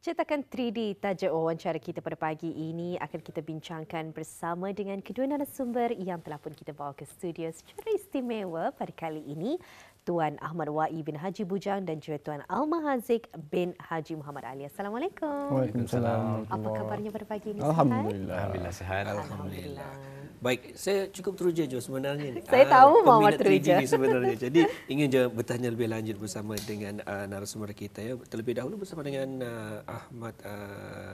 Cetakan 3D tajuk wawancara kita pada pagi ini akan kita bincangkan bersama dengan kedua narasumber yang telah pun kita bawa ke studio secara istimewa pada kali ini. Tuan Ahmad Wa'i bin Haji Bujang dan juga Tuan Alma Haziq bin Haji Muhammad Ali. Assalamualaikum. Waalaikumsalam. Apa kabarnya pada pagi ini? Alhamdulillah. Alhamdulillah sihat. Alhamdulillah. Baik, saya cukup teruja Jo sebenarnya ni. Saya tahu Mama peminat teruja. 3G ni sebenarnya. Jadi ingin je bertanya lebih lanjut bersama dengan narasumber kita ya. Terlebih dahulu bersama dengan Ahmad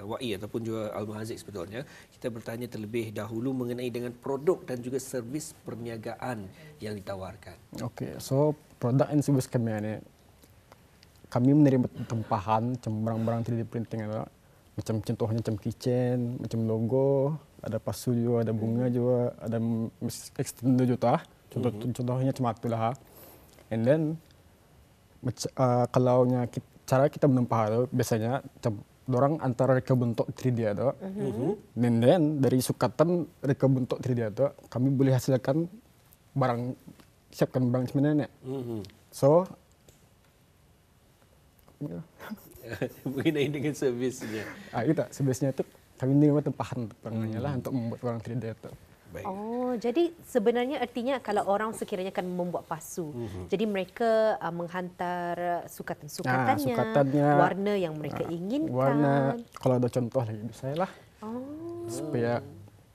Wa'i ataupun juga Alma Haziq sebetulnya. Kita bertanya terlebih dahulu mengenai dengan produk dan juga servis perniagaan yang ditawarkan. Okey, so produk and service kami ni, kami menerima tempahan macam barang-barang 3D printing ada. Macam contohnya macam kitchen, macam logo, ada pasu juga, ada bunga juga, ada extender juga. Contohnya macam itulah. And then kalau cara kita menempah itu biasanya macam dorang antara reka bentuk 3D ada. And then dari sukatan reka bentuk 3D ada, kami boleh hasilkan siapkan barang sebenarnya. So Mengenai dengan servisnya. Kita servisnya itu kami menerima tempahan barangnya lah untuk membuat barang 3D itu. Baik. Oh, jadi sebenarnya artinya kalau orang sekiranya akan membuat pasu, jadi mereka menghantar sukatannya, warna yang mereka inginkan. Warna, kalau ada contoh lagi bisa lah. Oh. Supaya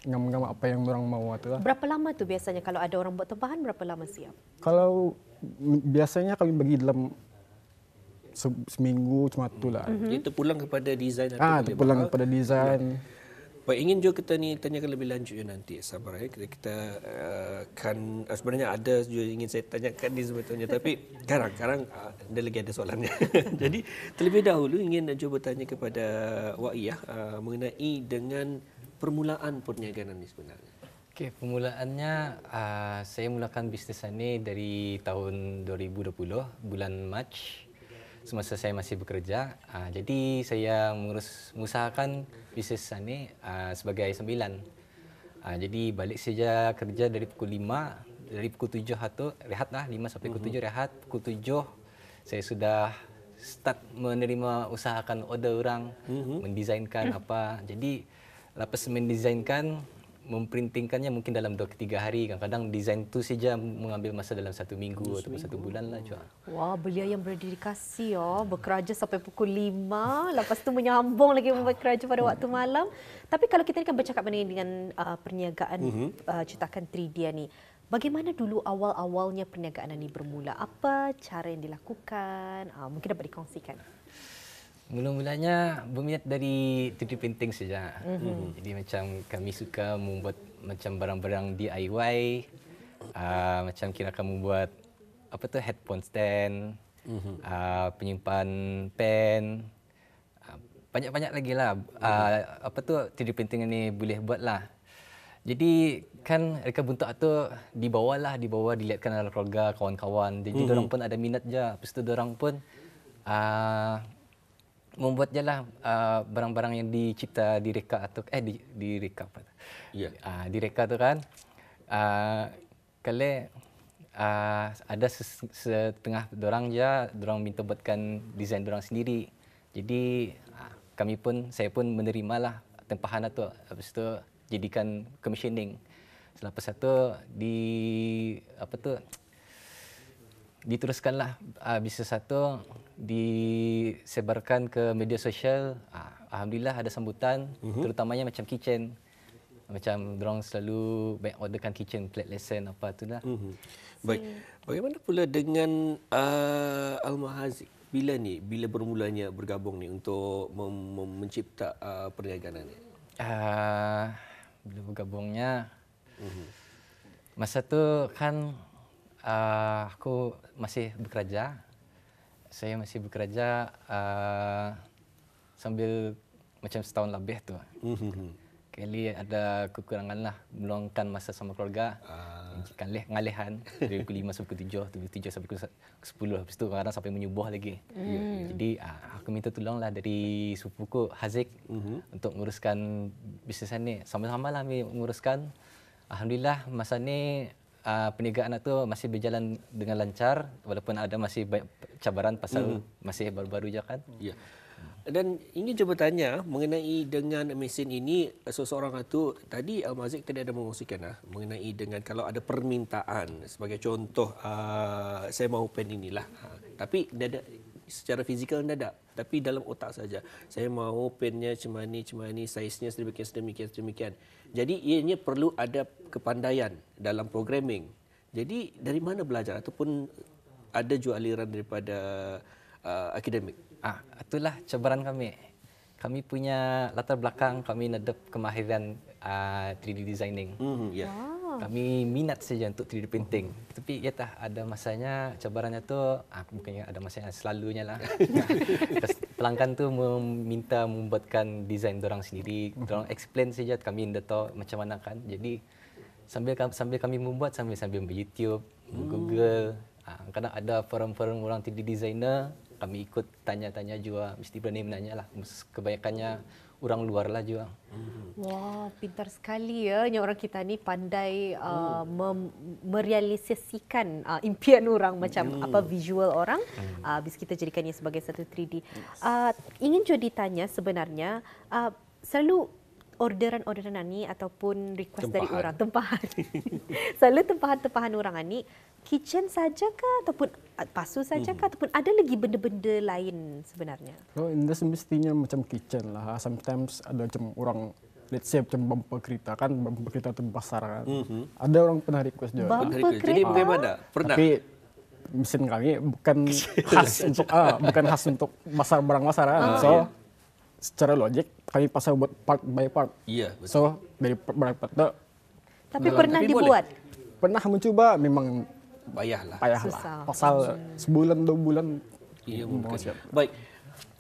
ngam-ngam apa yang orang mau itu lah. Berapa lama tu biasanya kalau ada orang buat tempahan, berapa lama siap? Kalau biasanya kami bagi dalam seminggu cuma itulah. Itu pulang kepada desain Terpulang kepada desain. Baik, ingin juga kita ni tanyakan lebih lanjut ya nanti, sabar ya. Kita akan sebenarnya ada juga ingin saya tanyakan ni sebetulnya, tapi sekarang ada lagi ada soalannya. Jadi terlebih dahulu ingin cuba tanya kepada Wa'i ya mengenai dengan permulaan perniagaan ini sebenarnya. Okey, permulaannya saya mulakan bisnes ini dari tahun 2020 bulan Mac. Semasa saya masih bekerja, jadi saya mengusahakan bisnes ini sebagai sambilan. Jadi balik saja kerja dari pukul 5, dari pukul 7 atau rehat lah 5 sampai pukul 7 rehat. Pukul 7 saya sudah start menerima usahakan order orang, mendesainkan apa. Jadi lepas mendesainkan, memprintingkannya mungkin dalam 2-3 hari. Kadang-kadang desain tu saja mengambil masa dalam 1 minggu ataupun 1 bulan lah juga. Wah, belia yang berdedikasi bekerja sampai pukul 5, lepas tu menyambung lagi bekerja pada waktu malam. Tapi kalau kita kan bercakap mengenai dengan perniagaan cetakan 3D ni, bagaimana dulu awal-awalnya perniagaan ini bermula? Apa cara yang dilakukan? Mungkin dapat dikongsikan. Mula-mulanya berminat dari 3D printing saja. Jadi macam kami suka membuat macam barang-barang DIY. Macam kira kami membuat headphone stand, penyimpan pen. Banyak-banyak lagi lah. 3D printing ini boleh buat lah. Jadi kan reka bentuk tu dibawa dilihatkan oleh keluarga, kawan-kawan. Jadi orang pun ada minat je. Lepas tu orang pun membuat je lah barang-barang yang dicipta di reka atau di reka apa? Ya. Di reka tu kan. Kalau ada setengah dorang je, dorang minta buatkan desain dorang sendiri. Jadi saya pun menerima lah tempahan tu. Habis tu jadikan commissioning. Selepas itu diteruskanlah bisnes satu, disebarkan ke media sosial. Alhamdulillah ada sambutan, terutamanya macam kitchen. Macam dorang selalu banyak orderkan kitchen, plate lesson apa tu lah. Baik, bagaimana pula dengan Alma Haziq? Bila bermulanya bergabung ni untuk mencipta perniagaan ni? Bila bergabungnya, masa tu kan aku masih bekerja. Saya masih bekerja sambil macam setahun lebih tu. Kali ada kekurangan lah meluangkan masa sama keluarga. Ngalihan dari pukul 5 sampai pukul 7 sampai pukul 10. Habis tu kadang sampai menyubuh lagi. Jadi aku minta tolong lah dari sepupuku Haziq untuk menguruskan bisnes ni. Sama-sama lah menguruskan. Alhamdulillah masa ni perniagaan itu masih berjalan dengan lancar walaupun ada masih banyak cabaran pasal masih baru-baru je kan. Ya. Dan ingin cuba tanya mengenai dengan mesin ini, seseorang itu tadi Mazik tadi ada mengongsikan mengenai dengan kalau ada permintaan sebagai contoh saya mahu pen inilah. Tapi dia ada secara fizikal tidak ada, tapi dalam otak saja. Saya mahu pennya macam ni, saiznya sedemikian. Jadi ianya perlu ada kepandaian dalam programming. Jadi dari mana belajar ataupun ada juga aliran daripada akademik? Itulah cabaran kami. Kami punya latar belakang, kami nadap kemahiran 3D designing. Ya. Kami minat saja untuk 3D printing. Tapi ya ada masanya cabarannya tu, bukannya ada masanya, selalunya lah. Pelanggan tu meminta membuatkan desain dorang sendiri. Dorang explain saja, kami tidak tahu macam mana kan. Jadi sambil kami membuat, sambil YouTube, Google. Kadang ada forum-forum orang 3D designer, kami ikut tanya-tanya juga, mesti berani menanya lah. Kebanyakannya orang luar lah juga. Wah, pintar sekali ya. Yang orang kita ni pandai merealisasikan impian orang macam apa visual orang. Bis kita jadikannya sebagai satu 3D. Ingin juga ditanya sebenarnya, selalu orderan-orderan ni ataupun request dari orang, tempahan. Selalu tempahan-tempahan orang ni kitchen saja kah ataupun pasu saja kah ataupun ada lagi benda-benda lain sebenarnya? So, ini semestinya macam kitchen lah. Sometimes ada macam orang, let's say macam bumper kereta kan, bumper kereta tu pasar kan. Ada orang pernah request juga. Bumper kereta? Jadi bagaimana? Pernah? Tapi mesin kami bukan khas untuk pasar barang pasar kan. So secara logik kami pasang buat part by part. Iya, betul. So dari barang part tu Tapi pernah tapi dibuat? pernah mencoba, memang Payahlah. payahlah. Susah. Pasal sebulan 2 bulan. Iya, mungkin. Baik.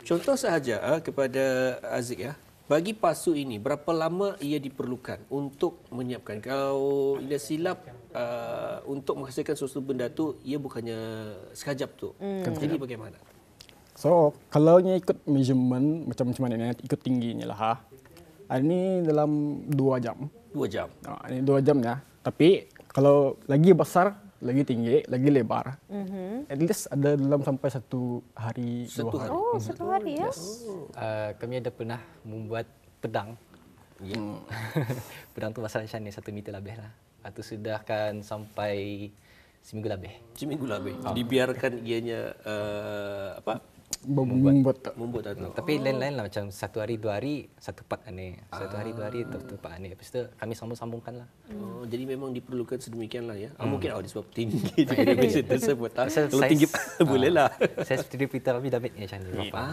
Contoh sahaja kepada Aziz ya. Bagi pasu ini berapa lama ia diperlukan untuk menyiapkan? Kalau tidak silap untuk menghasilkan sesuatu benda tu ia bukannya sekejap tu. Jadi bagaimana? So kalau nya ikut measurement macam mana ni, ikut tingginya lah. Ini dalam 2 jam. 2 jam. Ini 2 jam ya. Tapi kalau lagi besar, lagi tinggi, lagi lebar, at least ada dalam sampai 1 hari, 2 hari. Oh, 1 hari ya? Kami ada pernah membuat pedang. Ya. Pedang tu besar macam ni, 1 meter lebih lah. Itu sudah kan sampai seminggu lebih. Seminggu lebih. Dibiarkan ianya Membuat membuat atau Tapi lain-lain lah, macam 1 hari 2 hari satu part ni, 1 hari 2 hari satu part ni. Lepas tu kami sambung-sambungkan lah. Oh, jadi memang diperlukan sedemikian lah ya. Mungkin disebab tinggi jadi mesin tersebut. Kalau tinggi boleh lah. Saya seperti printer kami dah make ni macam ni. Berapa?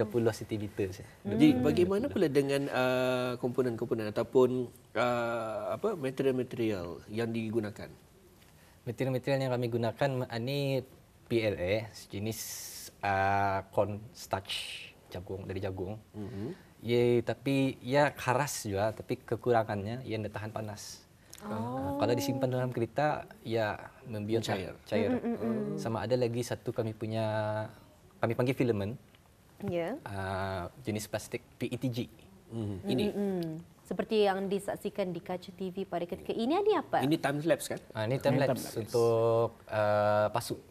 220 cm. Jadi bagaimana pula dengan komponen-komponen ataupun material-material yang digunakan? Material-material yang kami gunakan ini PLA, sejenis corn starch, jagung, dari jagung. Tapi ia keras juga, tapi kekurangannya ia tidak tahan panas. Kalau disimpan dalam kereta, ia membiut cair. Sama ada lagi satu kami panggil filament. Ya. Jenis plastik PETG. Ini. Seperti yang disaksikan di kaca TV pada ketika ini apa? Ini time lapse kan? Ini time lapse untuk pasu.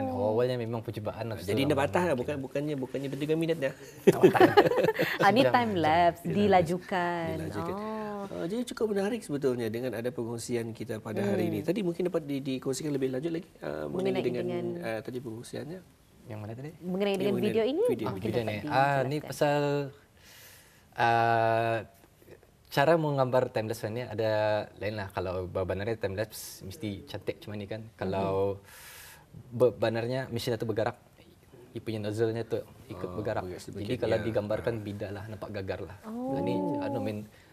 Awalnya memang percubaan. Jadi dah patah lah, bukannya 23 minit dah. Ini time lapse dilajukan. Jadi cukup menarik sebetulnya dengan ada pengkongsian kita pada hari ini. Tadi mungkin dapat dikongsikan lebih lanjut lagi mengenai dengan tadi pengkongsiannya. Yang mana tadi? Mengenai dengan video ini? Video ni. Ini pasal cara menggambar time lapse ni ada lain lah. Kalau benarnya time lapse mesti cantik macam ni kan. Kalau benarnya mesin itu bergerak, ia punya nozzle-nya tu ikut bergerak. Jadi kalau digambarkan bida lah, nampak gagar lah. Ini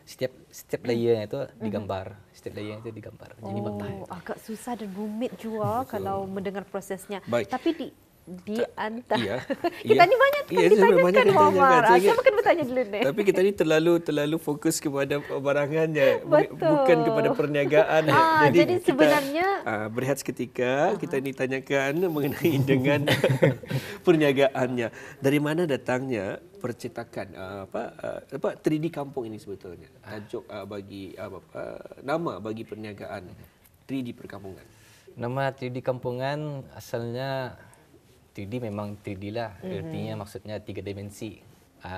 setiap layer itu digambar, setiap layer itu digambar. Jadi bertahan. Agak susah dan rumit juga kalau mendengar prosesnya. Baik. Tapi di antara Kita ni banyak ditanyakan Muammar. Saya mungkin bertanya dulu ni. Tapi kita ni terlalu fokus kepada barangannya, bukan kepada perniagaan. Jadi sebenarnya berehat seketika, kita ni tanyakan mengenai dengan perniagaannya. Dari mana datangnya percetakan 3D kampung ini sebetulnya? Tajuk bagi nama bagi perniagaan 3D perkampungan. Nama 3D kampungan asalnya 3D memang 3D lah. Artinya maksudnya 3 dimensi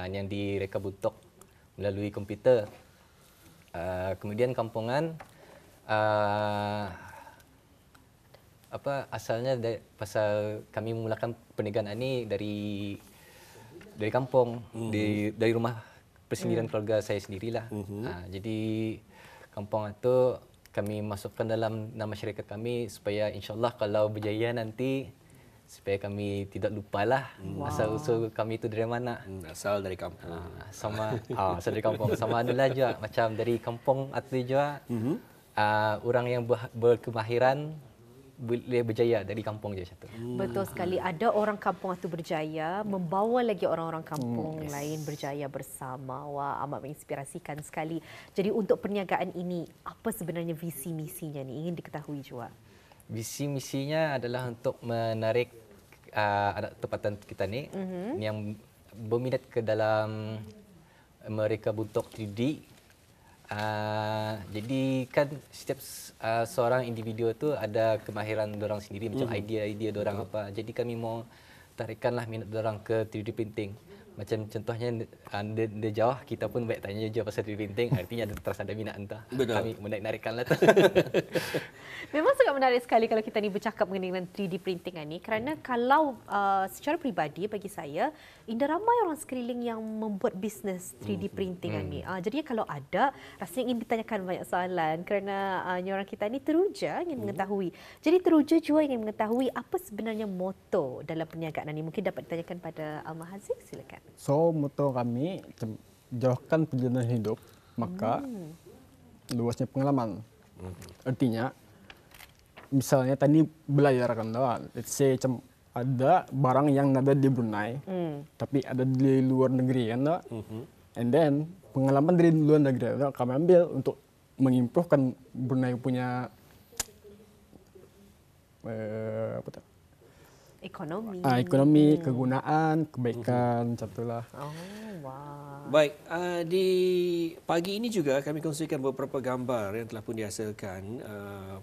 yang direka bentuk melalui komputer. Kemudian kampungan asalnya pasal kami memulakan perniagaan ini dari kampung, dari rumah persendirian keluarga saya sendirilah. Jadi kampung itu kami masukkan dalam nama syarikat kami supaya insyaAllah kalau berjaya nanti supaya kami tidak lupalah asal usul kami itu dari mana. Asal dari kampung. Asal dari kampung. Sama adalah juga macam dari kampung atau juga orang yang berkemahiran boleh berjaya dari kampung je satu. Betul sekali. Ada orang kampung itu berjaya, membawa lagi orang-orang kampung lain berjaya bersama. Wah, amat menginspirasikan sekali. Jadi untuk perniagaan ini, apa sebenarnya visi misinya ni? Ingin diketahui juga. Visi misinya adalah untuk menarik anak tempatan kita ni yang berminat ke dalam mereka bentuk 3D. Jadi kan setiap seorang individu tu ada kemahiran dorang sendiri macam idea dorang apa. Jadi kami mau tarikkanlah minat dorang ke 3D printing. Macam contohnya dia jauh, kita pun baik tanya je pasal 3D printing, artinya ada terasa ada minat entah. Kami menarik-narikkanlah tu. Memang sangat menarik sekali kalau kita ni bercakap mengenai 3D printing ini, kerana kalau secara peribadi bagi saya, indah ramai orang sekeliling yang membuat bisnes 3D printing ini. Jadi kalau ada, rasanya ingin ditanyakan banyak soalan kerana orang kita ni teruja ingin mengetahui. Jadi teruja juga ingin mengetahui apa sebenarnya moto dalam perniagaan ini. Mungkin dapat ditanyakan pada Mahaziq, silakan. So, moto kami jauhkan perjalanan hidup, maka luasnya pengalaman. Artinya, misalnya tadi belajar kan, let's say macam ada barang yang ada di Brunei, tapi ada di luar negeri kan, and then pengalaman dari luar negeri kami ambil untuk mengimprove Brunei punya ekonomi, kegunaan, kebaikan, contohlah. Oh, wow. Baik, di pagi ini juga kami kongsikan beberapa gambar yang telah pun dihasilkan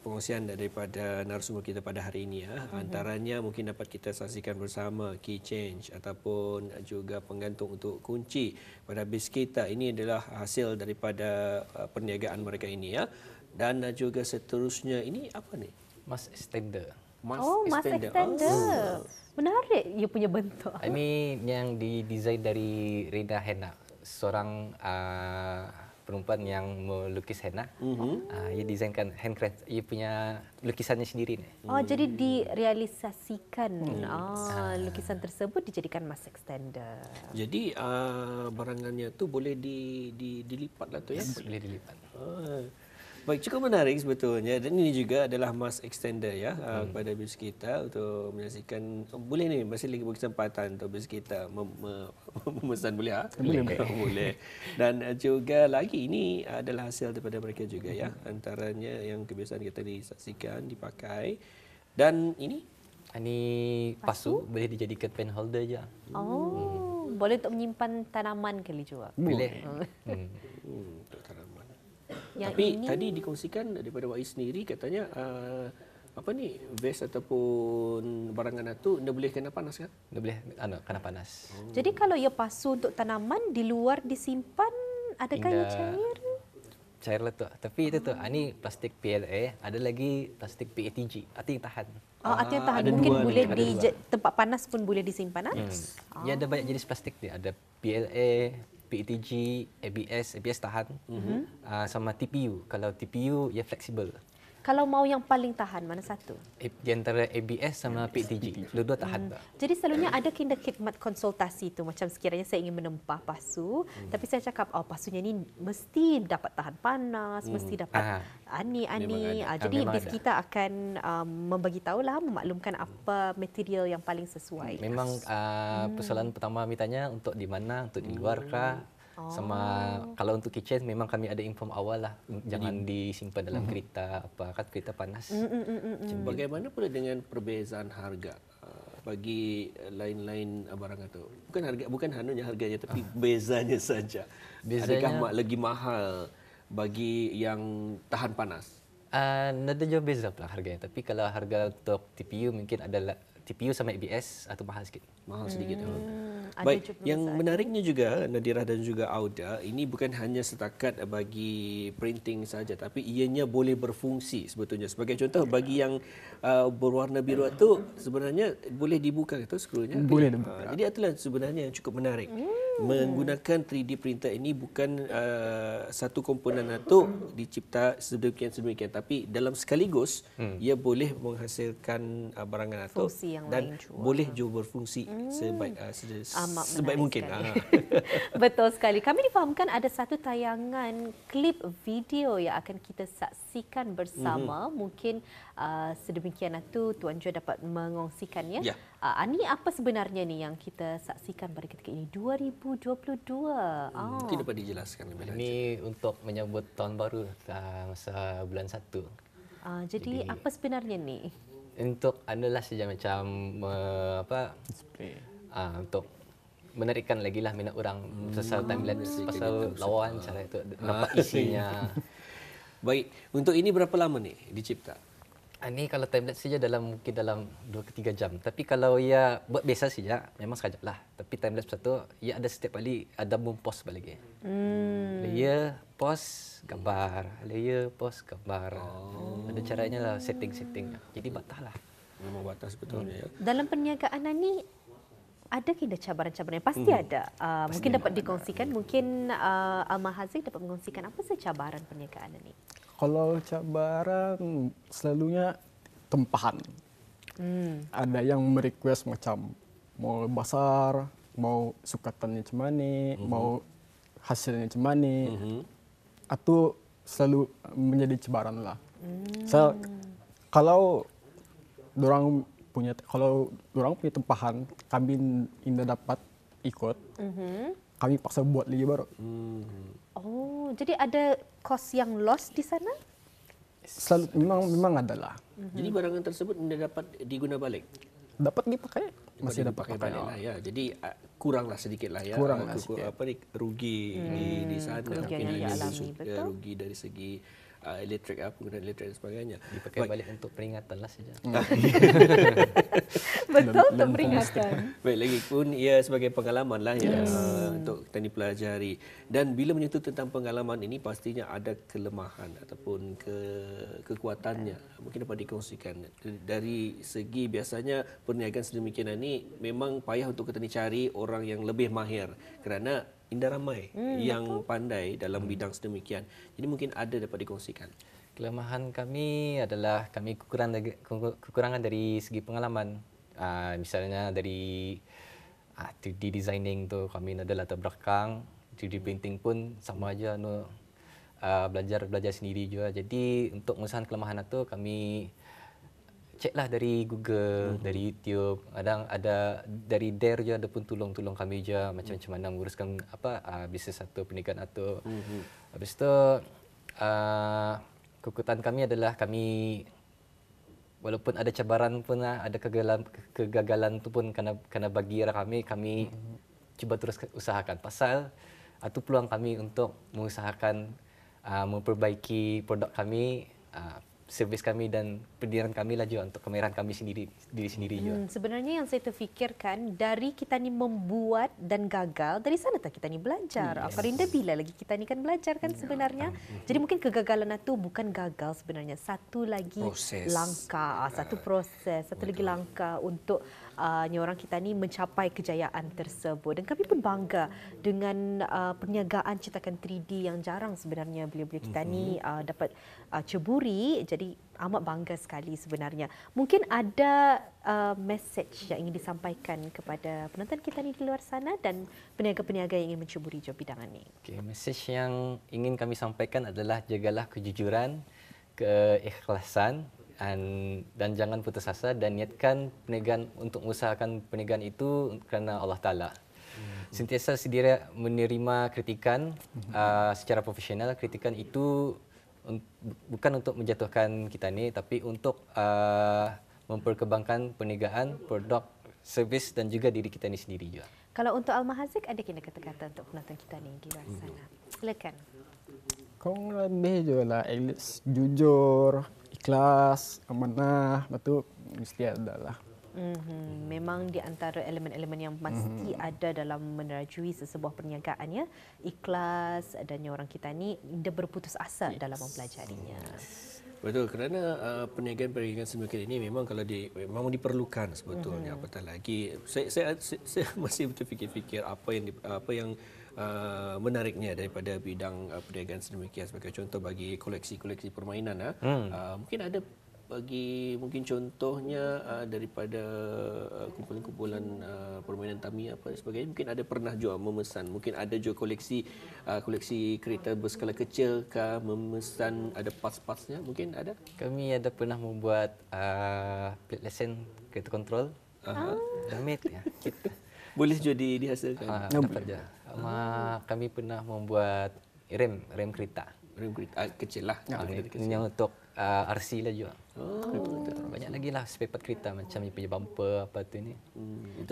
pengongsian daripada narasumber kita pada hari ini. Antaranya mungkin dapat kita saksikan bersama key change ataupun juga penggantung untuk kunci pada bis kita. Ini adalah hasil daripada perniagaan mereka ini ya. Dan juga seterusnya ini apa ni? Mask extender. Mask extender. Menarik ia punya bentuk. Ini yang didesain dari Rina Henna, seorang perempuan yang melukis henna. Ia desainkan handcraft, ia punya lukisannya sendiri ni. Oh, jadi direalisasikan lukisan tersebut dijadikan mask extender. Jadi barangannya tu boleh dilipat lah tu ya. Boleh dilipat. Baik, cukup menarik sebetulnya, dan ini juga adalah mask extender ya kepada bis kita untuk menyaksikan. Boleh ni, masih lagi bagi kesempatan untuk bis kita memesan, boleh? Boleh. Dan juga lagi ini adalah hasil daripada mereka juga ya, antaranya yang kebiasaan kita disaksikan, dipakai. Dan ini pasu boleh dijadikan pen holder je. Oh, boleh untuk menyimpan tanaman kali juga. Boleh. Untuk tanaman. Yang Tapi ini tadi dikongsikan daripada Wais sendiri katanya apa ni, vest ataupun barangan itu anda boleh kena panas kan? Dia boleh kena panas. Jadi kalau ia pasu untuk tanaman di luar disimpan, adakah ia cair? Cair lah tu. Tapi itu tu, ini plastik PLA, ada lagi plastik PETG, artinya tahan. Artinya tahan, ada mungkin dua boleh ni. di tempat panas pun boleh disimpan. Dia ada banyak jenis plastik dia. Ada PLA, PETG, ABS tahan, sama TPU. Kalau TPU, ia fleksibel. Kalau mau yang paling tahan, mana satu? Di antara ABS sama PETG, dua-dua tahan. Jadi selalunya ada khidmat konsultasi tu, macam sekiranya saya ingin menempah pasu, tapi saya cakap, pasunya ni mesti dapat tahan panas, mesti dapat ani. Jadi bis kita akan membagi tahulah, memaklumkan apa material yang paling sesuai. Memang persoalan pertama kami tanya untuk di mana, untuk di luar kah? Sama kalau untuk kitchen memang kami ada inform awal lah, jangan disimpan dalam kereta apa, kan kereta panas. Bagaimana pula dengan perbezaan harga bagi lain-lain barang itu? Bukan hanya harganya, tapi bezanya saja. Adakah lagi mahal bagi yang tahan panas? Ada jauh beza pula harganya, tapi kalau harga untuk TPU mungkin ada TPU sama ABS atau mahal sikit. Mahal sedikit. Ada Baik, juga yang perusahaan. menariknya juga Nadira dan juga Auda, ini bukan hanya setakat bagi printing saja, tapi ianya boleh berfungsi sebetulnya. Sebagai contoh, bagi yang berwarna biru itu sebenarnya boleh dibuka itu skrunya. Boleh dibuka. Jadi itulah sebenarnya yang cukup menarik. Menggunakan 3D printer ini bukan satu komponen itu dicipta sedemikian, tapi dalam sekaligus ia boleh menghasilkan barangan itu Fungsi yang dan lain juga. boleh juga berfungsi sebaik Amat sebaik menarik mungkin. sekali. Betul sekali. Kami difahamkan ada satu tayangan klip video yang akan kita saksikan bersama. Mungkin sedemikian itu Tuan Jo dapat mengongsikannya. Ya. Ini apa sebenarnya ni yang kita saksikan pada ketika ini 2022. Mungkin dapat dijelaskan lebih lanjut. Ini untuk menyambut tahun baru masa bulan 1. Jadi apa sebenarnya ni? Untuk adalah saja macam Display. untuk menarikkan lagi lah minat orang pasal timelapse, pasal lawan cara itu nampak isinya. Baik, untuk ini berapa lama ni dicipta? Ini kalau timelapse saja mungkin dalam 2 ke 3 jam. Tapi kalau ia buat biasa saja memang sekejap lah. Tapi timelapse satu ia ada setiap kali ada post balik. Layer post gambar, layer post gambar. Ada caranya lah setting. Jadi batah lah. Memang batas betulnya ya. Dalam perniagaan ni ada kena cabaran-cabaran? Pasti ada. Mungkin dapat dikongsikan. Mungkin Al-Mahazik dapat mengongsikan apa saja cabaran perniagaan ini? Kalau cabaran selalunya tempahan. Ada yang merequest macam mau besar, mau sukatannya macam mana, mau hasilnya macam mana. Itu selalu menjadi cabaran lah. Kalau dorang punya tempahan, kami tidak dapat ikut. Kami paksa buat lagi baru. Oh, jadi ada kos yang lost di sana? Selalu memang ada lah. Jadi barangan tersebut tidak dapat diguna balik. Dapat dipakai, masih dapat dipakai pakai. balik lah ya. Jadi kuranglah sedikit lah ya. Kuranglah sikit. Rugi di sana. Kerugian yang Mungkin dialami, betul. rugi dari segi elektrik, penggunaan elektrik dan sebagainya. Dipakai balik untuk peringatan lah saja. Betul, untuk peringatan. Baik, lagi pun ia sebagai pengalaman lah ya untuk kita dipelajari. Dan bila menyentuh tentang pengalaman ini pastinya ada kelemahan ataupun kekuatannya. Mungkin dapat dikongsikan. Dari segi biasanya perniagaan sedemikian ini memang payah untuk kita cari orang yang lebih mahir kerana indah ramai yang pandai dalam bidang sedemikian. Jadi mungkin ada dapat dikongsikan. Kelemahan kami adalah kami kekurangan dari segi pengalaman. Misalnya dari 3D designing tu kami ada latar belakang, 3D printing pun sama aja belajar sendiri juga. Jadi untuk mengusahakan kelemahan itu kami ceklah dari Google, dari YouTube. Kadang ada dari Dare je ada pun tolong kami je macam mana menguruskan bisnes atau perniagaan atau. Habis tu kekuatan kami adalah kami walaupun ada cabaran pun ada kegagalan tu pun kena bagi kami cuba terus usahakan pasal itu peluang kami untuk mengusahakan memperbaiki produk kami, servis kami dan pendirian kami lah juga untuk kemahiran kami diri sendiri juga. Sebenarnya yang saya terfikirkan dari kita ni membuat dan gagal, dari sana tak kita ni belajar. Farinda bila lagi kita ni kan belajar kan sebenarnya. Jadi mungkin kegagalan itu bukan gagal sebenarnya. Satu lagi Proses. langkah, satu proses, satu lagi langkah untuk orang kita ni mencapai kejayaan tersebut. Dan kami pun bangga dengan perniagaan cetakan 3D yang jarang sebenarnya beliau-beliau kita ni dapat ceburi. Jadi amat bangga sekali sebenarnya. Mungkin ada message yang ingin disampaikan kepada penonton kita ni di luar sana dan peniaga-peniaga yang ingin menceburi job bidangan ini. Okay, message yang ingin kami sampaikan adalah jagalah kejujuran, keikhlasan dan jangan putus asa dan niatkan perniagaan untuk mengusahakan perniagaan itu kerana Allah Ta'ala. Sentiasa sedia menerima kritikan secara profesional. Kritikan itu bukan untuk menjatuhkan kita ni tapi untuk memperkembangkan perniagaan, produk, servis dan juga diri kita ni sendiri juga. Kalau untuk Al-Mahazik ada kena kata-kata untuk penonton kita ni di luar sana. Silakan. Kau lebih je lah, at least jujur, ikhlas, amanah, betul mesti ada lah. Memang di antara elemen-elemen yang mesti ada dalam menerajui sesebuah perniagaan ya, ikhlas dan orang kita ni dia berputus asa dalam mempelajarinya. Betul, kerana perniagaan semacam ini memang kalau memang diperlukan sebetulnya. Apatah lagi saya masih berfikir-fikir apa yang menariknya daripada bidang perniagaan sedemikian. Sebagai contoh bagi koleksi-koleksi permainan, mungkin ada mungkin contohnya daripada kumpulan-kumpulan permainan Tamiya apa dan sebagainya, mungkin ada pernah juga memesan, mungkin ada juga koleksi kereta berskala kecil kah, memesan ada parts-partsnya, mungkin ada. Kami ada pernah membuat plate lesen kereta kontrol. Damit ya. Boleh juga dihasilkan. Dapat je. Kami pernah membuat rem kereta. Rem kereta kecil lah. Yang untuk RC lah juga. Banyak lagi lah spare part kereta macam ni punya bumper apa tu ni.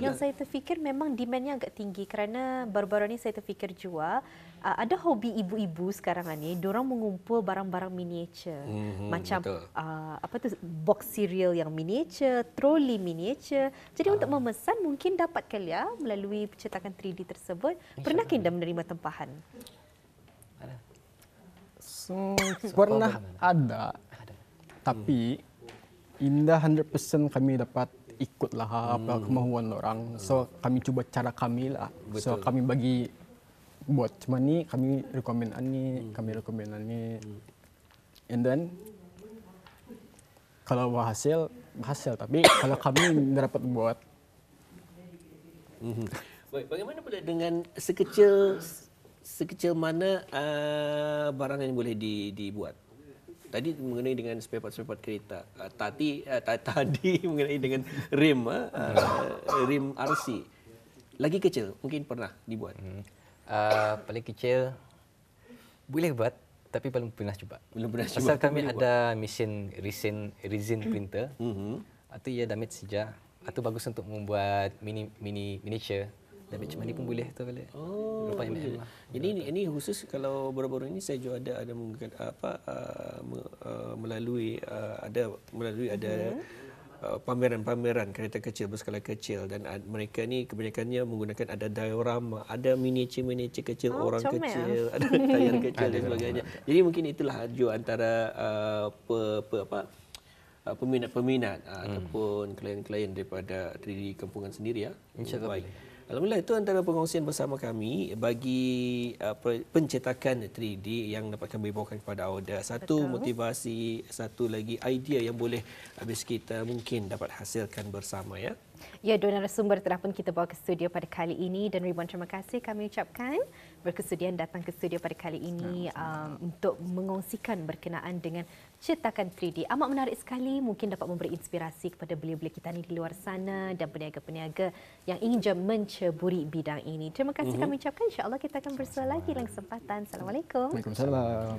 Yang saya terfikir memang demandnya agak tinggi kerana baru-baru ni saya terfikir juga ada hobi ibu-ibu sekarang ni, diorang mengumpul barang-barang miniature. Macam apa tu, box cereal yang miniature, troli miniature. Jadi untuk memesan mungkin dapat kali ya melalui pencetakan 3D tersebut. Pernah Kinda menerima tempahan? Pernah ada. Tapi Indah 100% kami dapat ikutlah apa kemahuan orang. So kami cuba cara kami lah. So kami bagi buat cuma ni, kami rekomen ni, kami rekomen ni. And then kalau berhasil, tapi kalau kami tidak dapat buat. Baik, bagaimana pula dengan sekecil mana barang yang boleh dibuat? Tadi mengenai dengan spare part kereta. Tadi mengenai dengan rim RC. Lagi kecil mungkin pernah dibuat. Paling kecil boleh buat tapi belum pernah cuba. Belum pernah cuba. Pasal kami ada mesin resin printer. Atau ia damage saja. Atau bagus untuk membuat miniature. Damage macam ni pun boleh tu boleh. Berapa mm lah. Jadi ini khusus kalau baru-baru ini saya juga ada melalui pameran-pameran kereta kecil berskala kecil, dan mereka ni kebanyakannya menggunakan ada diorama, ada miniature kecil, orang kecil, ada tayar kecil dan sebagainya. Jadi mungkin itulah juga antara peminat ataupun klien-klien daripada 3D Kampungan sendiri ya. InsyaAllah. Baik. Alhamdulillah, itu antara pengongsian bersama kami bagi pencetakan 3D yang dapat kami bawakan kepada Auda. Satu motivasi, satu lagi idea yang boleh habis kita mungkin dapat hasilkan bersama ya. Ya, dua narasumber telah pun kita bawa ke studio pada kali ini, dan ribuan terima kasih kami ucapkan berkesudian datang ke studio pada kali ini untuk mengongsikan berkenaan dengan cetakan 3D. Amat menarik sekali, mungkin dapat memberi inspirasi kepada belia-belia kita ni di luar sana dan peniaga-peniaga yang ingin menceburi bidang ini. Terima kasih kami ucapkan. InsyaAllah kita akan bersua lagi dalam kesempatan. Assalamualaikum. Waalaikumsalam.